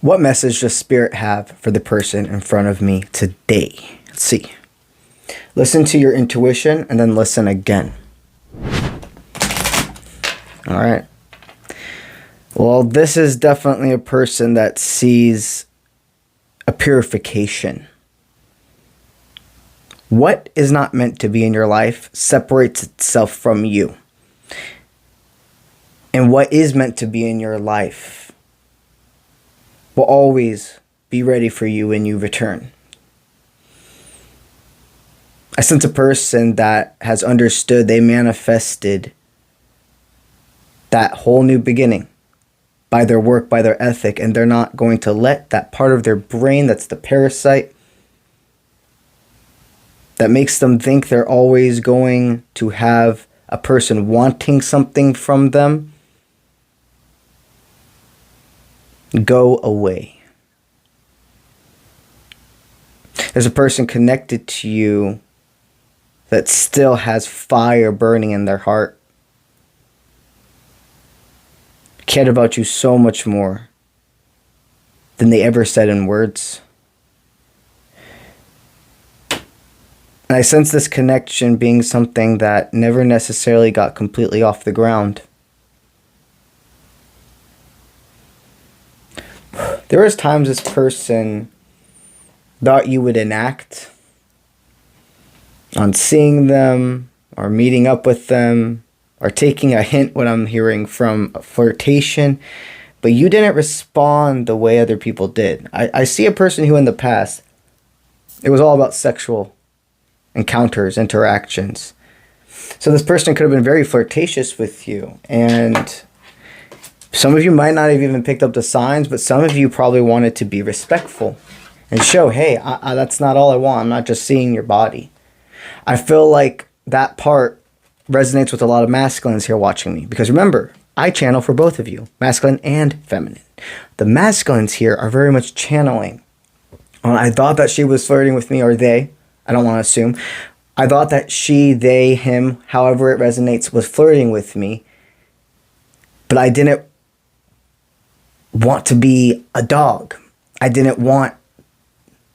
What message does Spirit have for the person in front of me today? Let's see. Listen to your intuition and then listen again. All right. Well, this is definitely a person that sees a purification. What is not meant to be in your life separates itself from you. And what is meant to be in your life will always be ready for you when you return. I sense a person that has understood, they manifested that whole new beginning by their work, by their ethic, and they're not going to let that part of their brain that's the parasite that makes them think they're always going to have a person wanting something from them go away. There's a person connected to you that still has fire burning in their heart. Cared about you so much more than they ever said in words. And I sense this connection being something that never necessarily got completely off the ground. There was times this person thought you would enact on seeing them or meeting up with them or taking a hint what I'm hearing from a flirtation, but you didn't respond the way other people did. I see a person who in the past, it was all about sexual encounters, interactions. So this person could have been very flirtatious with you, and some of you might not have even picked up the signs, but some of you probably wanted to be respectful and show, hey, that's not all I want. I'm not just seeing your body. I feel like that part resonates with a lot of masculines here watching me. Because remember, I channel for both of you, masculine and feminine. The masculines here are very much channeling. I thought that she was flirting with me, or they. I don't want to assume. I thought that she, they, him, however it resonates, was flirting with me. But I didn't want to be a dog. I didn't want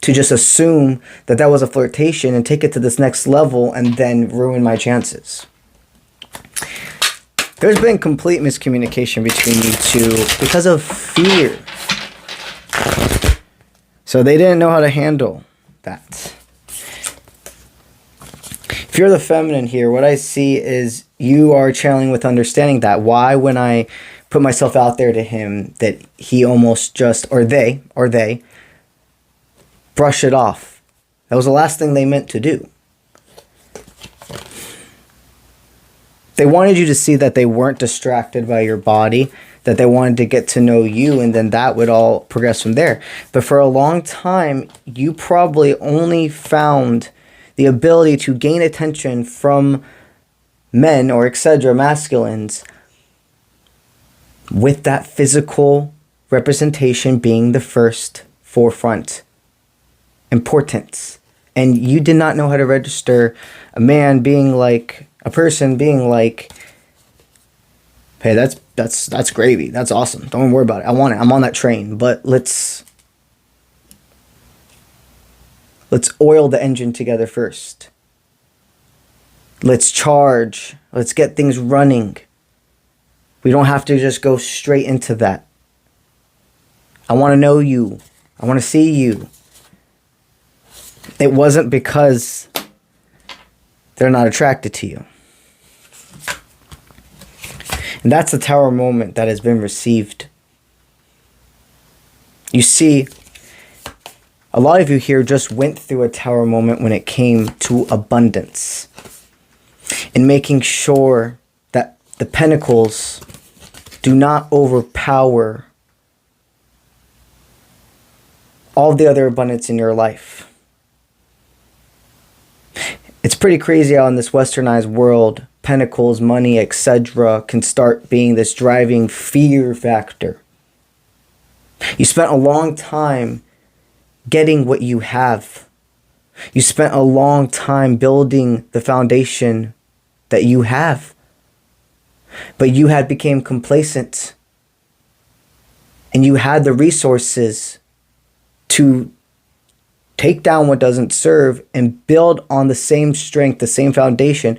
to just assume that that was a flirtation and take it to this next level and then ruin my chances. There's been complete miscommunication between you two because of fear. So they didn't know how to handle that. If you're the feminine here, what I see is you are channeling with understanding that. Why, when I put myself out there to him, that he almost just, or they, brush it off. That was the last thing they meant to do. They wanted you to see that they weren't distracted by your body, that they wanted to get to know you, and then that would all progress from there. But for a long time, you probably only found the ability to gain attention from men or etc. masculines with that physical representation being the first forefront importance. And you did not know how to register a man being like, a person being like, hey, that's gravy. That's awesome. Don't worry about it. I want it. I'm on that train. But let's oil the engine together first. Let's charge. Let's get things running. We don't have to just go straight into that. I want to know you. I want to see you. It wasn't because they're not attracted to you. And that's the tower moment that has been received. You see, a lot of you here just went through a tower moment when it came to abundance. In making sure that the pentacles do not overpower all the other abundance in your life. It's pretty crazy how in this westernized world, pentacles, money, etc. can start being this driving fear factor. You spent a long time getting what you have. You spent a long time building the foundation that you have. But you had become complacent. and you had the resources to take down what doesn't serve and build on the same strength, the same foundation,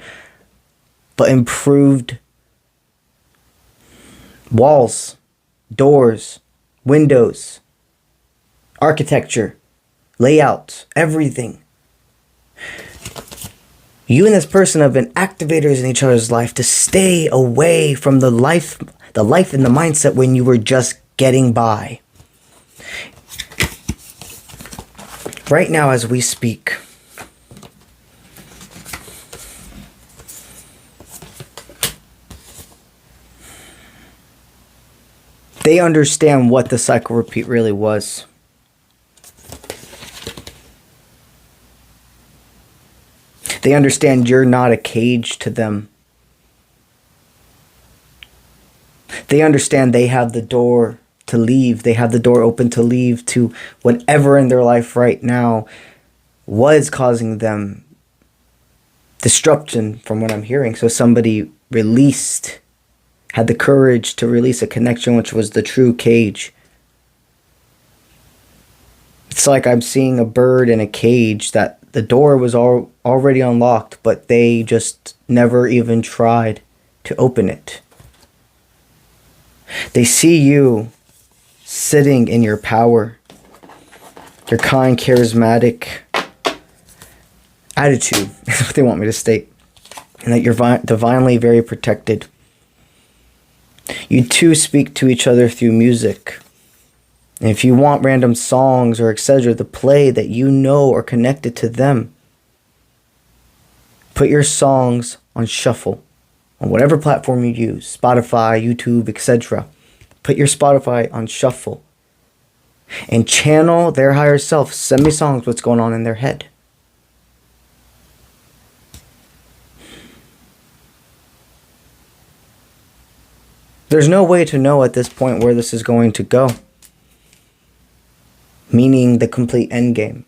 but improved walls, doors, windows, architecture, layouts, everything. You and this person have been activators in each other's life to stay away from the life and the mindset when you were just getting by. Right now, as we speak, they understand what the cycle repeat really was. They understand you're not a cage to them. They understand they have the door to leave. They have the door open to leave to whatever in their life right now was causing them disruption, from what I'm hearing. So somebody had the courage to release a connection, which was the true cage. It's like I'm seeing a bird in a cage that the door was already unlocked, but they just never even tried to open it. They see you sitting in your power, your kind, charismatic attitude is what they want me to state, and that you're divinely very protected. You two speak to each other through music. And if you want random songs or etc. to play that you know are connected to them, put your songs on shuffle on whatever platform you use, Spotify, YouTube, etc. Put your Spotify on shuffle and channel their higher self. Send me songs, what's going on in their head. There's no way to know at this point where this is going to go. Meaning the complete end game.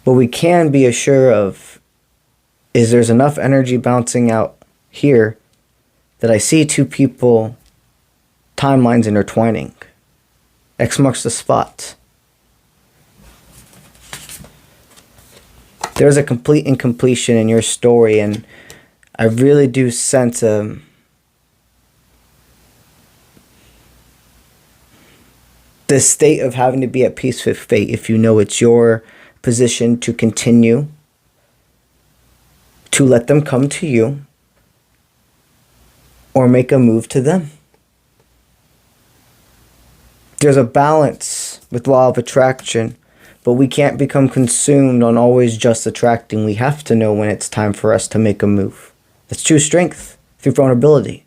What we can be assured of is there's enough energy bouncing out here that I see two people, timelines intertwining. X marks the spot. There's a complete incompletion in your story, and I really do sense the state of having to be at peace with fate if you know it's your position to continue to let them come to you or make a move to them. There's a balance with law of attraction, but we can't become consumed on always just attracting. We have to know when it's time for us to make a move. That's true strength through vulnerability.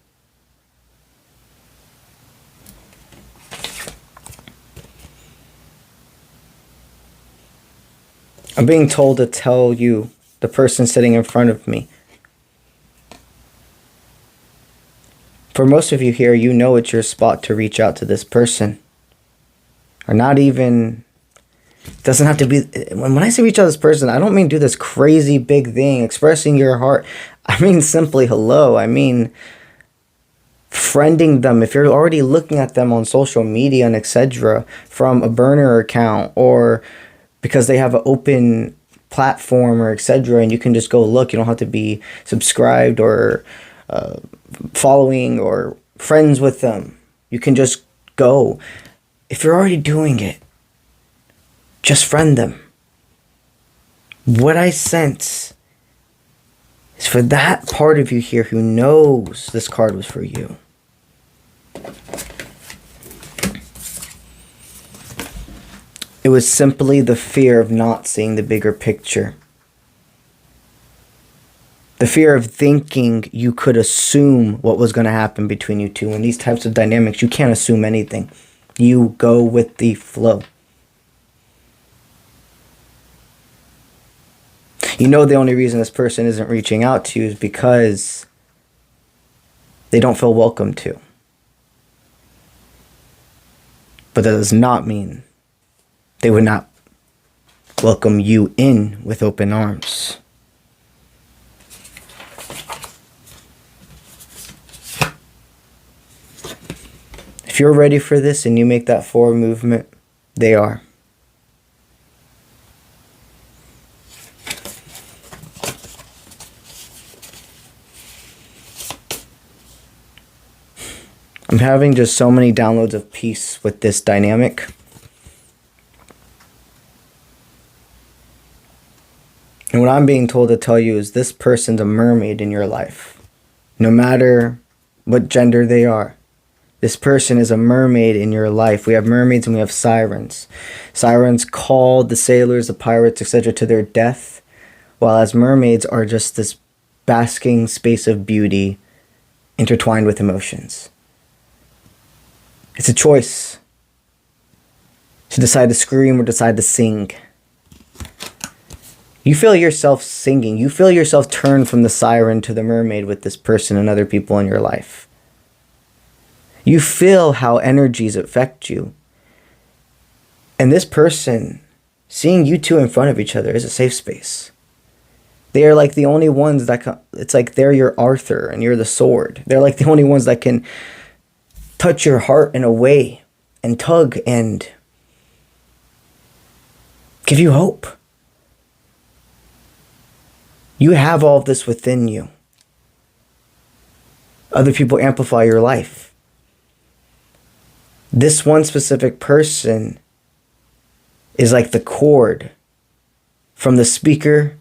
I'm being told to tell you, the person sitting in front of me. For most of you here, you know it's your spot to reach out to this person. Or not even, doesn't have to be, when I say reach out to this person, I don't mean do this crazy big thing, expressing your heart. I mean simply hello. I mean friending them. If you're already looking at them on social media and etc. from a burner account, or because they have an open platform or etc. and you can just go look. You don't have to be subscribed or following or friends with them. You can just go. If you're already doing it, just friend them. What I sense is for that part of you here who knows this card was for you. It was simply the fear of not seeing the bigger picture. The fear of thinking you could assume what was going to happen between you two. In these types of dynamics, you can't assume anything. You go with the flow. You know the only reason this person isn't reaching out to you is because they don't feel welcome to. But that does not mean they would not welcome you in with open arms. If you're ready for this and you make that forward movement, they are. I'm having just so many downloads of peace with this dynamic. And what I'm being told to tell you is this person's a mermaid in your life. No matter what gender they are. This person is a mermaid in your life. We have mermaids and we have sirens. Sirens called the sailors, the pirates, etc. to their death. While as mermaids are just this basking space of beauty intertwined with emotions. It's a choice to decide to scream or decide to sing. You feel yourself singing. You feel yourself turn from the siren to the mermaid with this person and other people in your life. You feel how energies affect you. And this person, seeing you two in front of each other is a safe space. They are like the only ones that it's like they're your Arthur and you're the sword. They're like the only ones that can touch your heart in a way and tug and give you hope. You have all of this within you. Other people amplify your life. This one specific person is like the cord from the speaker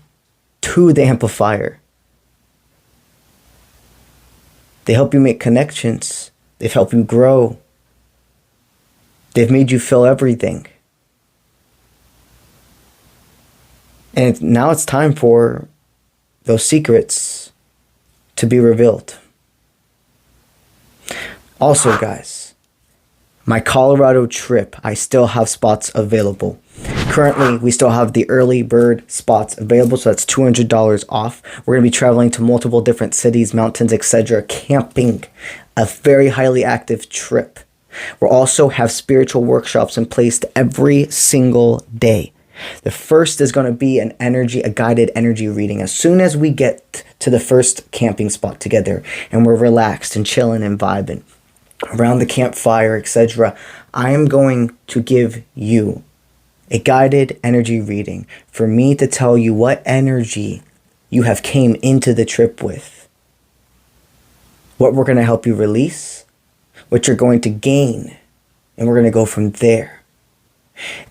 to the amplifier. They help you make connections. They've helped you grow. They've made you feel everything. And now it's time for those secrets to be revealed. Also, guys, my Colorado trip, I still have spots available. Currently, we still have the early bird spots available, so that's $200 off. We're going to be traveling to multiple different cities, mountains, etc., camping. A very highly active trip. We'll also have spiritual workshops in place every single day. The first is going to be a guided energy reading. As soon as we get to the first camping spot together and we're relaxed and chilling and vibing around the campfire, etc., I am going to give you a guided energy reading for me to tell you what energy you have came into the trip with, what we're going to help you release, what you're going to gain, and we're going to go from there.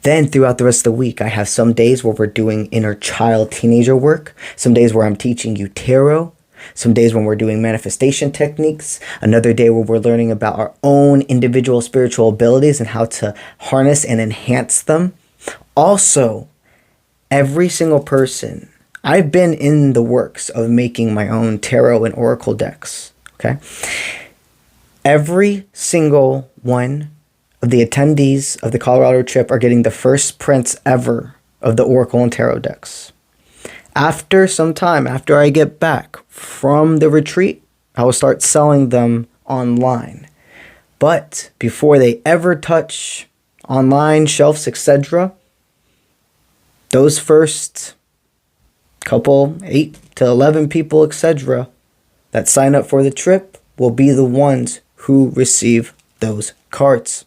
Then throughout the rest of the week, I have some days where we're doing inner child teenager work, some days where I'm teaching you tarot, some days when we're doing manifestation techniques, another day where we're learning about our own individual spiritual abilities and how to harness and enhance them. Also, every single person, I've been in the works of making my own tarot and oracle decks, okay? Every single one of the attendees of the Colorado trip are getting the first prints ever of the oracle and tarot decks. After some time, after I get back from the retreat, I will start selling them online. But before they ever touch online shelves, etc., those first couple, 8 to 11 people, etc., that sign up for the trip will be the ones who receive those cards.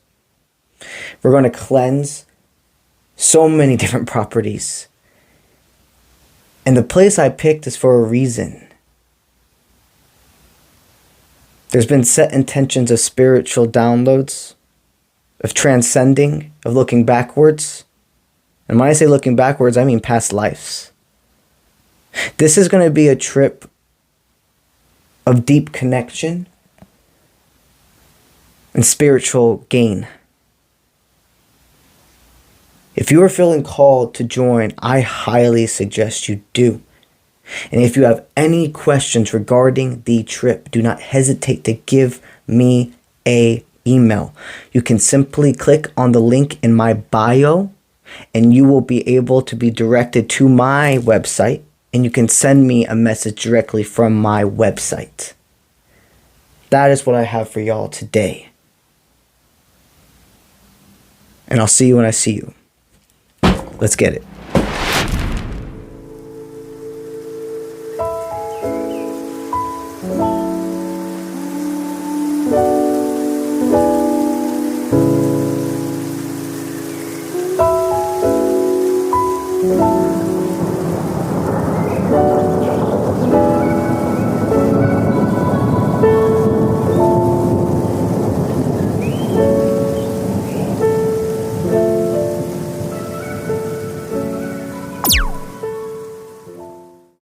We're going to cleanse so many different properties. And the place I picked is for a reason. There's been set intentions of spiritual downloads, of transcending, of looking backwards. And when I say looking backwards, I mean past lives. This is going to be a trip of deep connection and spiritual gain. If you are feeling called to join, I highly suggest you do. And if you have any questions regarding the trip, do not hesitate to give me an email. You can simply click on the link in my bio and you will be able to be directed to my website, and you can send me a message directly from my website. That is what I have for y'all today. And I'll see you when I see you. Let's get it.